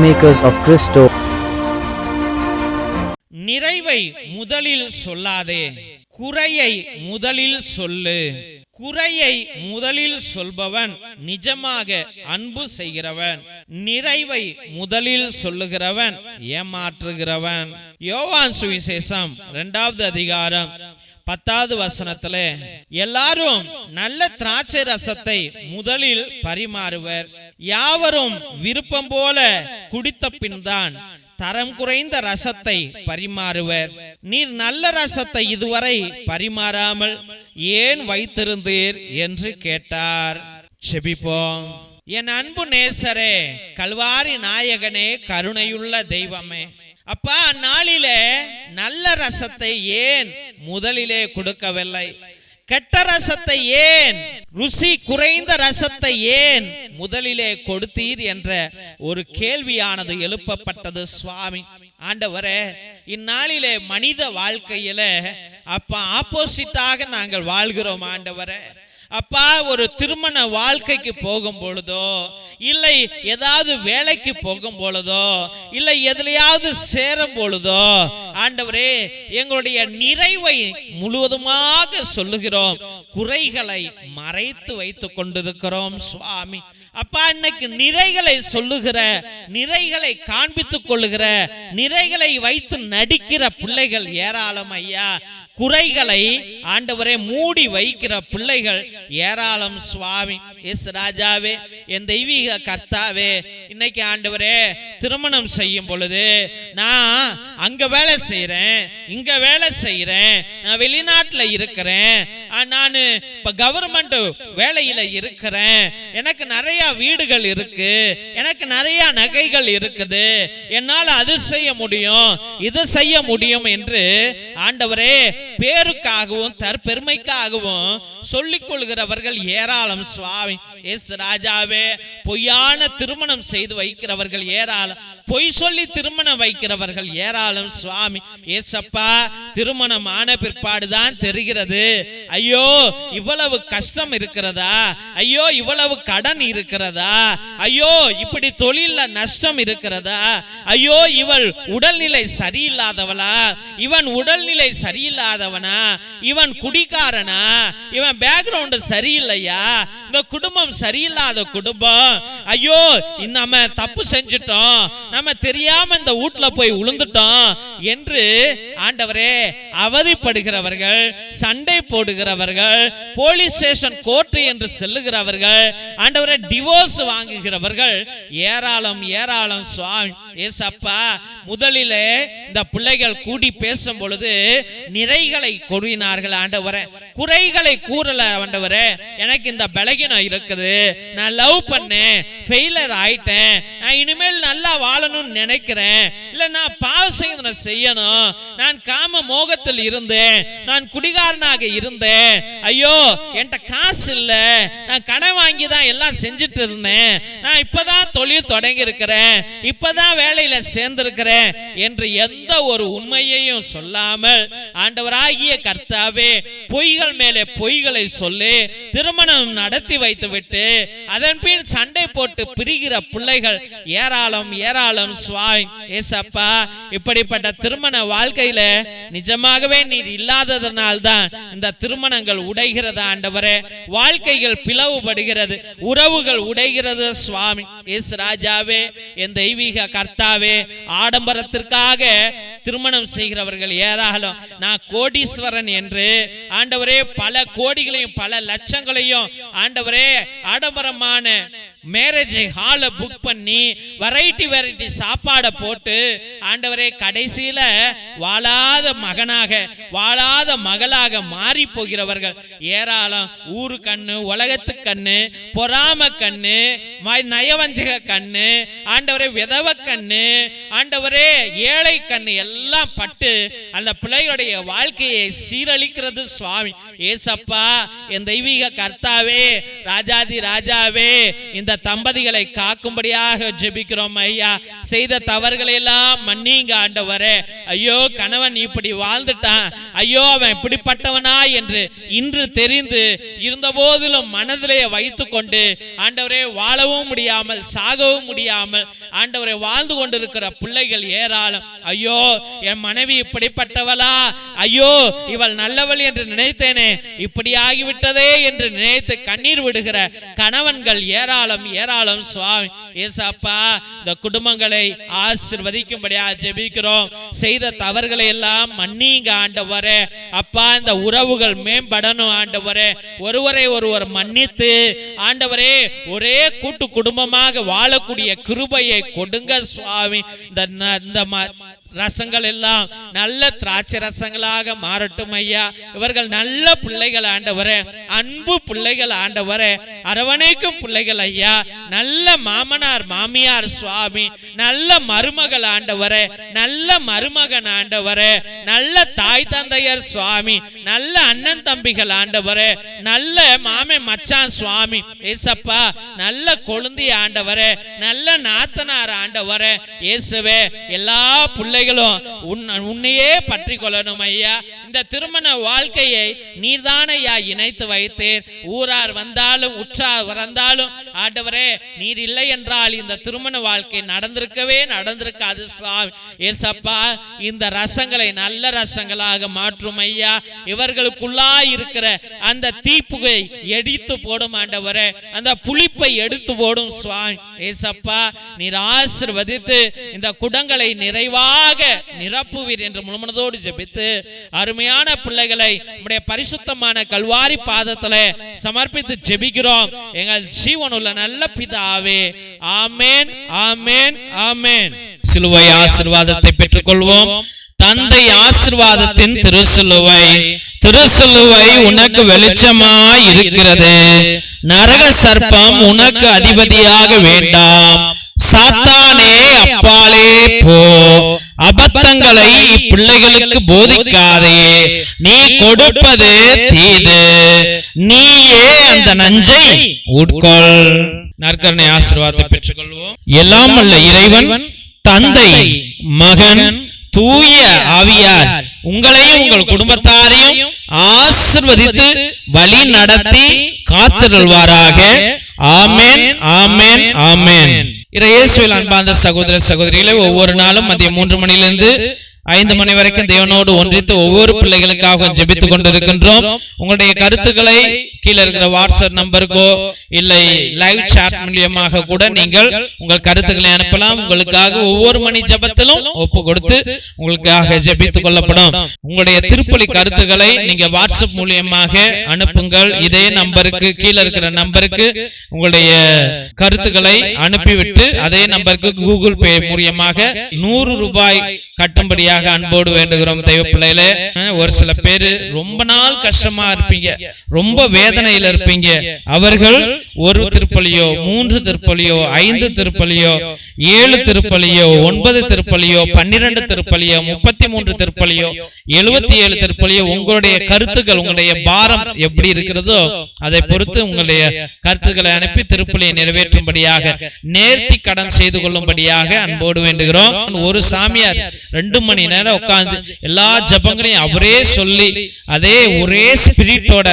Peacemakers of Christo. நிறைவை முதலில் சொல்லாதே, குறையை முதலில் சொல்லு. குறையை முதலில் சொல்பவன் நிஜமாக அன்பு செய்கிறவன், நிறைவை முதலில் சொல்லுகிறவன் ஏமாற்றுகிறவன். யோவான் சுவிசேஷம் 2வது அதிகாரம் 10வது வசனத்துல எல்லாரும் நல்ல திராட்சை ரசத்தை முதலில் பரிமாறுவர், யாவரும் விருப்பம் போல குடித்த பின் தான் தரம் குறைந்த ரசத்தை பரிமாறுவர். நீர் நல்ல ரசத்தை இதுவரை பரிமாறாமல் ஏன் வைத்திருந்தீர் என்று கேட்டார். செபிப்போம். என் அன்பு நேசரே, கல்வாரி நாயகனே, கருணையுள்ள தெய்வமே, அப்பா, அந்நாளிலே நல்ல ரசத்தை ஏன் முதலிலே கொடுக்கவில்லை? கெட்ட ரசத்தை ஏன், ருசி குறைந்த ரசத்தை ஏன் முதலிலே கொடுத்தீர் என்ற ஒரு கேள்வியானது எழுப்பப்பட்டது. சுவாமி ஆண்டவரே, இந்நாளிலே மனித வாழ்க்கையில அப்பா ஆப்போசிட்டாக நாங்கள் வாழ்கிறோம். ஆண்டவரே அப்பா, ஒரு திருமண வாழ்க்கைக்கு போகும் பொழுதோ, இல்லை ஏதாவது வேலைக்கு போகும் பொழுதோ, இல்லை எதிலையாவது சேரும் பொழுதோ, ஆண்டவரே எங்களுடைய நிறைவை முழுவதுமாக சொல்லுகிறோம், குறைகளை மறைத்து வைத்துக் கொண்டிருக்கிறோம். சுவாமி அப்பா, இன்னைக்கு நிறைகளை சொல்லுகிற, நிறைகளை காண்பித்துக் கொள்ளுகிற, நிறைகளை வைத்து நடிக்கிற பிள்ளைகள் ஏராளம் ஐயா. குறைகளை ஆண்டவரே மூடி வைக்கிற பிள்ளைகள் ஏராளம். சுவாமி எஸ் ராஜாவே, என் தெய்வீக கர்த்தாவே, இன்னைக்கு ஆண்டவரே திருமணம் செய்யும் பொழுது நான் அங்க வேலை செய்யறேன், இங்க வேலை செய்யறேன், நான் வெளிநாட்டுல இருக்கிறேன், நான் இப்ப கவர்மெண்ட் வேலையில இருக்கிறேன், எனக்கு நிறைய வீடுகள் இருக்கு, எனக்கு நிறைய நகைகள் இருக்குது, என்னால் அது செய்ய முடியும், இது செய்ய முடியும் என்று ஆண்டவரே பேருக்காகவும் தற்பெருமைக்காகவும் சொல்லிக் கொள்கிறவர்கள் ஏராளம். சுவாமி எஸ் ராஜாவே, பொய்யான திருமணம் செய்து வைக்கிறவர்கள் ஏராளம், பொய் சொல்லி திருமணம் வைக்கிறவர்கள் ஏராளம். சுவாமி ஏசப்பா, திருமணம் ஆன பிற்பாடுதான் தெரிகிறது, ஐயோ இவ்வளவு கஷ்டம் இருக்கிறதா, ஐயோ இவ்வளவு கடன் இருக்கிறதா, ஐயோ இப்படி தொழில நஷ்டம் இருக்கிறதா, ஐயோ இவள் உடல்நிலை சரியில்லாதவளா, இவன் உடல்நிலை சரியில்லாதவனா, இவன் குடிகாரனா, இவன் பேக்ரவுண்ட் சரியில்லையா, இந்த குடும்பம் சரியில்லாத குடும்பம், ஐயோ நம்ம தப்பு செஞ்சிட்டோம், நம்ம தெரியாம இந்த வீட்டுல போய் விழுந்துட்டோம் என்று ஆண்டவரே அவதிப்படுகிறவர்கள், சண்டை போடுகிறவர்கள், போலீஸ் ஸ்டேஷன் கோர்ட் என்று செல்லுகிறவர்கள், ஆண்டவரே டிவோர்ஸ் வாங்குகிறவர்கள் ஏராளம் ஏராளம். சுவாமி ஏசப்பா, முதலிலே இந்த பிள்ளைகள் கூடி பேசும் பொழுது நிறைகளை கூறினார்கள். ஆண்டவரே குறைகளை கூறல. ஆண்டவரே எனக்கு இந்த பலகீனம் இருக்குது, நான் லவ் பண்ணேன், ஃபெயிலியர் ஆயிட்டேன், நான் இனிமேல் நல்லா வாழணும்னு நினைக்கிறேன், இல்ல நான் பாவ செய்யணும், நான் காம மோகத்தில் இருந்தேன், நான் குடிகாரனாக இருந்தேன், ஐயோ என்கிட்ட காசு இல்ல, நான் கடன் வாங்கி தான் எல்லாம் செஞ்சுட்டு இருந்தேன், நான் இப்பதான் தொழில் தொடங்கி இருக்கிறேன், இப்பதான் வேலையில சேர்ந்திருக்கிறேன் என்று எந்த ஒரு உண்மையையும் சொல்லாமல் ஆண்டவராகிய கர்த்தாவே பொய்கள் மேலே பொய்களை சொல்லி திருமணம் நடத்தி வைத்து விட்டு அதன் பின் சண்டை போட்டு பிரிகிற பிள்ளைகள் ஏராளம் ஏராளம். சுவாமி ஏசப்பா, இப்படிப்பட்ட திருமண வாழ்க்கையில நிஜமாகவே நீர் இல்லாததனால்தான் இந்த திருமணங்கள் உடைகிறது. ஆண்டவரே வாழ்க்கைகள் பிளவுபடுகிறது, உறவுகள் உடைகிறது. சுவாமி எஸ் ராஜாவே, என் தெய்வீக கர்த்தாவே, ஆடம்பரத்திற்காக திருமணம் செய்கிறவர்கள் ஏராளம். நான் கோடீஸ்வரன் என்று ஆண்டவரே பல கோடிகளையும் பல லட்சங்களையும் ஆண்டவரே ஆடம்பரமான மேரேஜ் ஹால புக் பண்ணி வெரைட்டி சாப்பாடை போட்டு ஆண்டவரே கடைசியில வாழாத மகனாக வாழாத மகளாக மாறி போகிறவர்கள் ஏராளம். ஊரு கண்ணு, உலகத்து கண்ணு, பொறாம கண்ணு, நயவஞ்சக கண்ணு, ஆண்டவரே விதவ கண்ணு, ஆண்டவரே ஏழை கண்ணு எல்லாம் பட்டு அந்த பிள்ளைகளுடைய வாழ்க்கையை சீரழிக்கிறது. சுவாமி ஏசப்பா, என் தெய்வீக கர்த்தாவே, ராஜாதி ராஜாவே, இந்த இந்த தம்பதிகளை காக்கும்படியாக ஜெபிக்கிறோம் ஐயா. செய்த தவறுகளை எல்லாம் மன்னிங்க ஆண்டவரே. ஐயோ கணவன் இப்படி வாழ்ந்துட்டான், ஐயோ அவன் இப்படிப்பட்டவனா என்று இன்று தெரிந்து இருந்த போதிலும் மனதிலே வைத்துக் கொண்டு ஆண்டவரே வாழவும் முடியாமல் சாகவும் முடியாமல் ஆண்டவரை வாழ்ந்து கொண்டிருக்கிற பிள்ளைகள் ஏராளம். ஐயோ என் மனைவி இப்படிப்பட்டவளா, ஐயோ இவள் நல்லவள் என்று நினைத்தேனே, இப்படி ஆகிவிட்டதே என்று நினைத்து கண்ணீர் விடுகிற கணவன்கள் ஏராளம் ஏராளம். சுவாமி ஏசப்பா, இந்த குடும்பங்களை ஆசீர்வதிக்கும்படியா ஜெபிக்கிறோம். செய்த தவறுகளை எல்லாம் மன்னிங்க ஆண்டவரே. அப்பா, இந்த உறவுகள் மேம்படணும் ஆண்டவரே. ஒருவரை ஒருவர் மன்னித்து ஆண்டவரே ஒரே கூட்டு குடும்பமாக வாழக்கூடிய கிருபையை கொடுங்க சுவாமி. இந்த ரசங்கள் எல்லாம் நல்ல திராட்சை ரசங்களாக மாறட்டும் ஐயா. இவர்கள் நல்ல பிள்ளைகள் ஆண்டவரே, அன்பு பிள்ளைகள் ஆண்டவரே, அரவணைக்கும் பிள்ளைகள் ஐயா. நல்ல மாமனார் மாமியார் சுவாமி, நல்ல மருமகள் ஆண்டவரே, நல்ல மருமகன் ஆண்டவரே, நல்ல தாய் தந்தையர் சுவாமி, நல்ல அண்ணன் தம்பிகள் ஆண்டவரே, நல்ல மாமே மச்சான் சுவாமி ஏசப்பா, நல்ல கொழுந்தி ஆண்டவரே, நல்ல நாத்தனார் ஆண்டவரே இயேசுவே. எல்லா பிள்ளை உன்னையே பற்றி கொள்ளணும் ஐயா. இந்த திருமண வாழ்க்கையை நீர்தான் ஐயா இணைத்து வைத்தேன். ஊரார் வந்தாலும் உற்றார் வந்தாலும் ஆண்டவரே நீர் இல்லை என்றால் இந்த திருமண வாழ்க்கை நடந்திருக்காது சாமி ஏசப்பா. இந்த ரசங்களை நல்ல ரசங்களாக மாற்றும் ஐயா. இவர்களுக்குள்ளா இருக்கிற அந்த தீப்புகை எடுத்து போடும் ஆண்டவரே, அந்த புளிப்பை எடுத்து போடும் சுவாமி ஏசப்பா. நீர் ஆசீர்வதித்து இந்த குடங்களை நிறைவாக நிரப்புவீர் என்று முழுமனதோடு ஜெபித்து அருமையான பிள்ளைகளை உம்முடைய பரிசுத்தமான கல்வாரி பாதத்திலே சமர்ப்பித்து ஜெபிக்கிறோம் எங்கள் ஜீவனுள்ள நல்ல பிதாவே. ஆமென், ஆமென், ஆமென். சிலுவை ஆசீர்வாதத்தை பெற்றுக்கொள்வோம். தந்தை ஆசீர்வாதத்தின் திருசிலுவை உனக்கு வெளிச்சமாய் இருக்கிறது. நரக சர்ப்பம் உனக்கு அதிபதியாக வேண்டாம். சாத்தானே அப்பாலே போ. அபத்தங்களை பிள்ளைகளுக்கு போதிக்காதே. நீ கொடுப்பது தீது, நீயே அந்த நஞ்சை உட்கொள். நற்கருணை ஆசீர்வாதத்தை பெற்றுக்கொள்வோம். எல்லாம் வல்ல இறைவன் தந்தை மகன் தூய ஆவியார் உங்களையும் உங்கள் குடும்பத்தாரையும் ஆசீர்வதித்து வழி நடத்தி காத்திருள்வாராக. ஆமென், ஆமென், ஆமென். இயேசுவில் அன்பார்ந்த சகோதர சகோதரிகளை, ஒவ்வொரு நாளும் மதியம் 3 மணியிலிருந்து 5 மணி வரைக்கும் தேவனோடு ஒன்றித்து ஒவ்வொரு பிள்ளைகளுக்காக ஜெபித்துக் கொண்டிருக்கின்றோம். உங்களுடைய கருத்துக்களை கீழே இருக்கிற வாட்ஸ்அப் நம்பருக்கோ இல்லை லைவ் சாட் மூலியமாக கூட நீங்கள் உங்கள் கருத்துக்களை அனுப்பலாம். உங்களுக்காக ஒவ்வொரு மணி ஜெபத்திலும் ஒப்பு கொடுத்து உங்களுக்காக ஜெபித்துக் கொள்ளப்படும். உங்களுடைய திருப்பலி கருத்துக்களை நீங்க வாட்ஸ்அப் மூலியமாக அனுப்புங்கள். இதே நம்பருக்கு கீழே இருக்கிற நம்பருக்கு உங்களுடைய கருத்துக்களை அனுப்பிவிட்டு அதே நம்பருக்கு கூகுள் பே மூலியமாக 100 ரூபாய் கட்டும்படியாக அன்போடு வேண்டுகிறோம். தெய்வ பிள்ளைகளே, ஒரு சில பேரு ரொம்ப நாள் கஷ்டமா இருப்பீங்க, ரொம்ப வேதனையில இருப்பீங்க. அவர்கள் 1 திருப்பலியோ 3 திருப்பலியோ 5 திருப்பலியோ 7 திருப்பலியோ 9 திருப்பலியோ 12 திருப்பலியோ 33 திருப்பலியோ 77 திருப்பலியோ உங்களுடைய கருத்துக்கள் உங்களுடைய பாரம் எப்படி இருக்கிறதோ அதை பொறுத்து உங்களுடைய கருத்துக்களை அனுப்பி திருப்பலியை நிறைவேற்றும்படியாக நேர்த்தி கடன் செய்து கொள்ளும்படியாக அன்போடு வேண்டுகிறோம். ஒரு சாமியார் 2 மணி நேரம் உட்கார்ந்து எல்லா ஜபங்களையும் அவரே சொல்லி அதே ஒரே ஸ்பிரிட்டோட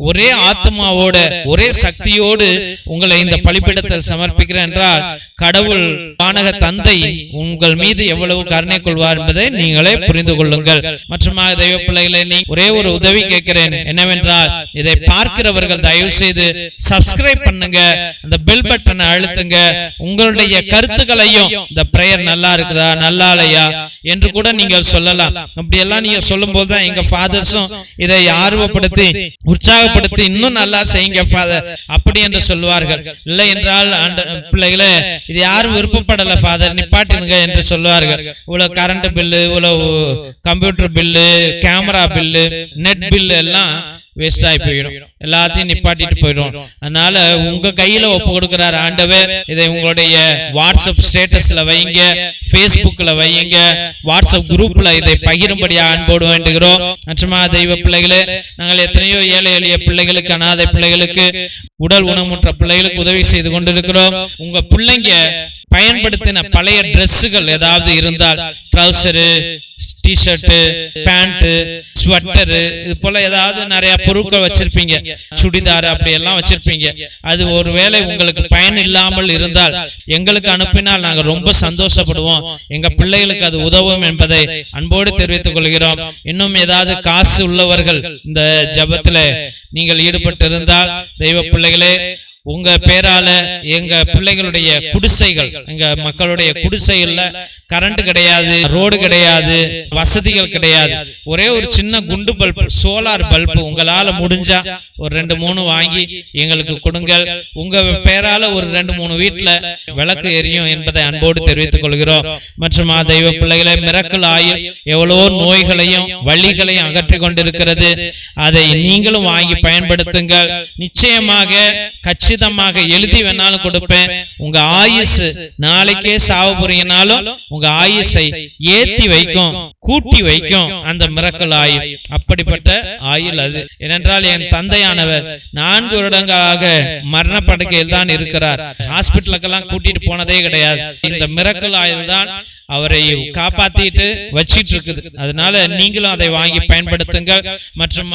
ஒரே ஆத்மாவோட ஒரே சக்தியோடு உங்களை இந்த பலிபீடத்தில் சமர்ப்பிக்கிறேன் என்றால் கடவுள் வானக தந்தை உங்கள் மீது எவ்வளவு கருணை கொள்வார் என்பதை நீங்களே புரிந்து கொள்ளுங்கள். மற்றும் தெய்வ பிள்ளைகளை ஒரே ஒரு உதவி கேட்கிறேன். என்னவென்றால் இதை பார்க்கிறவர்கள் தயவு செய்து சப்ஸ்கிரைப் பண்ணுங்க, அந்த பெல் பட்டனை அழுத்துங்க. உங்களுடைய கருத்துக்களையும் இந்த பிரேயர் நல்லா இருக்குதா நல்லா இல்லையா என்று கூட நீங்கள் சொல்லலாம். அப்படி எல்லாம் நீங்க சொல்லும் போதுதான் எங்க ஃபாதர்ஸும் இதை ஆர்வப்படுத்தி உற்சாகப்படுத்தி இன்னும் நல்லா செய்யுங்க ஃபாதர் அப்படி என்று சொல்வார்கள். இல்லை என்றால் பிள்ளைகளே இது யாரும் விருப்பப்படல ஃபாதர் நிப்பாட்டுங்க என்று சொல்வார்கள். இவ்வளவு கரண்ட் பில்லு, இவ்வளவு computer bill, camera bill, net bill எல்லாம் வேஸ்ட் ஆகி போயிடும், எல்லாத்தையும் நிப்பாட்டிட்டு போயிடும். அதனால உங்க கையில ஒப்பு கொடுக்கிறார் ஆண்டவர். இதை உங்களுடைய வாட்ஸ்அப் ஸ்டேட்டஸ்ல வைங்க, பேஸ்புக்ல வைங்க, வாட்ஸ்அப் குரூப்ல இதை பகிரும்படியா அன்போடு வேண்டுகிறோம். மற்றும் தெய்வ பிள்ளைகளே, நாங்கள் எத்தனையோ ஏழை எளிய பிள்ளைகளுக்கு, அனாதை பிள்ளைகளுக்கு, உடல் ஊனமுற்ற பிள்ளைகளுக்கு உதவி செய்து கொண்டிருக்கிறோம். உங்க பிள்ளைங்க பயன்படுத்தின பழைய டிரெஸ்ஸுகள் ஏதாவது இருந்தால், ட்ரௌசரு, டிஷர்ட், பேண்ட், ஸ்வெட்டரு, இது போல ஏதாவது நிறைய பொருட்கள் வச்சிருப்பீங்க, சுடிதார் அப்படி எல்லாம் வச்சிருப்பீங்க. அது ஒருவேளை உங்களுக்கு பயன் இல்லாமல் இருந்தால் எங்களுக்கு அனுப்பினால் நாங்கள் ரொம்ப சந்தோஷப்படுவோம். எங்க பிள்ளைகளுக்கு அது உதவும் என்பதை அன்போடு தெரிவித்துக் கொள்கிறோம். இன்னும் ஏதாவது காசு உள்ளவர்கள் இந்த ஜபத்துல நீங்கள் ஈடுபட்டு இருந்தால், தெய்வ பிள்ளைகளே, உங்க பேரால எங்க பிள்ளைகளுடைய குடிசைகள், எங்க மக்களுடைய குடிசைகள்ல கரண்ட் கிடையாது, ரோடு கிடையாது, வசதிகள் கிடையாது. ஒரே ஒரு சின்ன குண்டு பல்ப், சோலார் பல்ப் உங்களால முடிஞ்சா ஒரு 2-3 வாங்கி எங்களுக்கு கொடுங்கள். உங்க பேரால ஒரு 2-3 வீட்டுல விளக்கு எரியும் என்பதை அன்போடு தெரிவித்துக் கொள்கிறோம். மற்றும் தெய்வ பிள்ளைகளை, மிரக்கல் ஆயில் எவ்வளவோ நோய்களையும் வலிகளையும் அகற்றி கொண்டிருக்கிறது. அதை நீங்களும் வாங்கி பயன்படுத்துங்கள். நிச்சயமாக கச்சிதமாக எழுதி வேணாலும் கொடுப்பேன். உங்க ஆயுசு நாளைக்கே சாவு புரியினாலும் உங்க ஆயுசை ஏத்தி வைக்கும், கூட்டி வைக்கும் அந்த மிரக்கல் ஆயில். அப்படிப்பட்ட ஆயுள் அது. ஏனென்றால் என் தந்தையானவர் 4 வருடங்களாக மரண படுக்கையில் தான் இருக்கிறார். ஹாஸ்பிட்டலுக்கெல்லாம் கூட்டிட்டு போனதே கிடையாது. இந்த மிரக்கல் ஆயில் தான் அவரை காப்பாத்திட்டு வச்சிட்டு இருக்குது. அதனால நீங்களும் அதை வாங்கி பயன்படுத்துங்கள். மற்றும்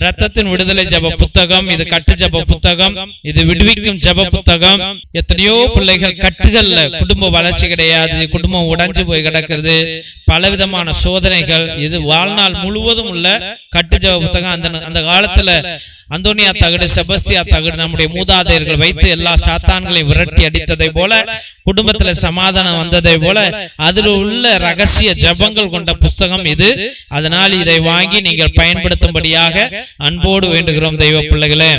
ரத்தத்தின் விடுதலை ஜப புத்தகம், இது கட்டு ஜப புத்தகம், இது விடுவிக்கும் ஜப புத்தகம். எத்தனையோ பிள்ளைகள் கட்டுகள்ல குடும்ப வளர்ச்சி கிடையாது, குடும்பம் உடைஞ்சு போய் கிடக்கிறது, பலவிதமான சோதனைகள். இது வாழ்நாள் முழுவதும் உள்ள கட்டு ஜப புத்தகம். அந்த காலத்துல அந்தோனியா தகடு, செபஸ்தியா தகடு நம்முடைய மூதாதையர்கள் வைத்து எல்லா சாத்தான்களையும் விரட்டி அடித்ததை போல, குடும்பத்துல சமாதானம் வந்ததை போல, அதில் உள்ள ரகசிய ஜபங்கள் கொண்ட புஸ்தகம் இது. அதனால் இதை வாங்கி நீங்கள் பயன்படுத்தும்படியாக அன்போடு வேண்டுகிறோம் தெய்வ பிள்ளைகளே.